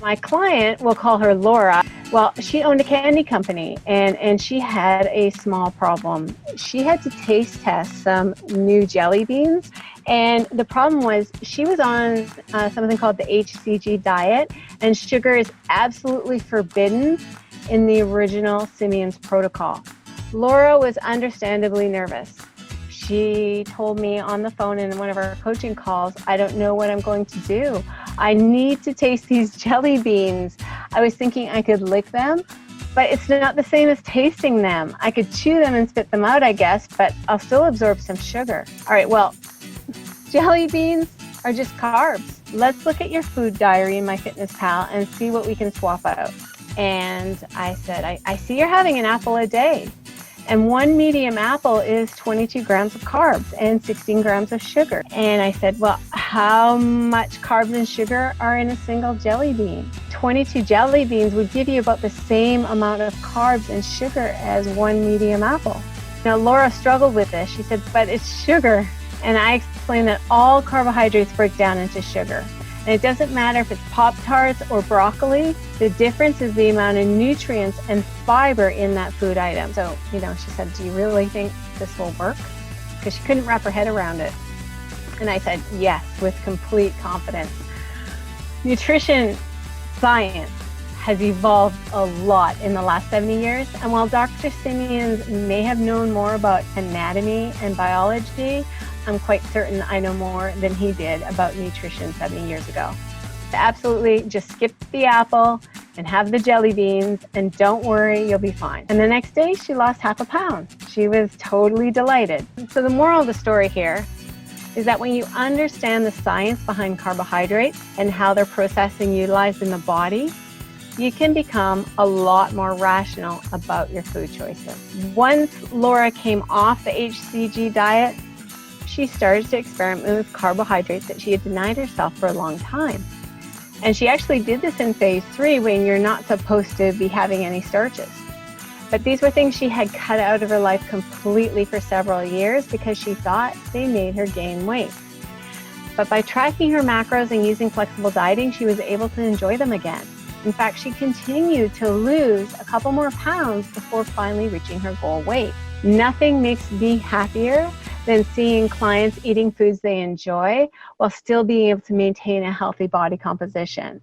My client, we'll call her Laura, well, she owned a candy company and she had a small problem. She had to taste test some new jelly beans, and the problem was she was on something called the HCG diet, and sugar is absolutely forbidden in the original Simeon's protocol. Laura was understandably nervous. She told me on the phone in one of our coaching calls, I don't know what I'm going to do. I need to taste these jelly beans. I was thinking I could lick them, but it's not the same as tasting them. I could chew them and spit them out, I guess, but I'll still absorb some sugar. All right, well, jelly beans are just carbs. Let's look at your food diary in MyFitnessPal and see what we can swap out. And I said, I see you're having an apple a day. And one medium apple is 22 grams of carbs and 16 grams of sugar. And I said, well, how much carbs and sugar are in a single jelly bean? 22 jelly beans would give you about the same amount of carbs and sugar as one medium apple. Now, Laura struggled with this. She said, but it's sugar. And I explained that all carbohydrates break down into sugar. And it doesn't matter if it's Pop-Tarts or broccoli, the difference is the amount of nutrients and fiber in that food item. So, she said, do you really think this will work? Because she couldn't wrap her head around it. And I said, yes, with complete confidence. Nutrition science has evolved a lot in the last 70 years. And while Dr. Simeons may have known more about anatomy and biology, I'm quite certain I know more than he did about nutrition 70 years ago. Absolutely, just skip the apple and have the jelly beans, and don't worry, you'll be fine. And the next day, she lost half a pound. She was totally delighted. So the moral of the story here is that when you understand the science behind carbohydrates and how they're processed and utilized in the body, you can become a lot more rational about your food choices. Once Laura came off the HCG diet, she started to experiment with carbohydrates that she had denied herself for a long time. And she actually did this in phase 3 when you're not supposed to be having any starches. But these were things she had cut out of her life completely for several years because she thought they made her gain weight. But by tracking her macros and using flexible dieting, she was able to enjoy them again. In fact, she continued to lose a couple more pounds before finally reaching her goal weight. Nothing makes me happier than seeing clients eating foods they enjoy while still being able to maintain a healthy body composition.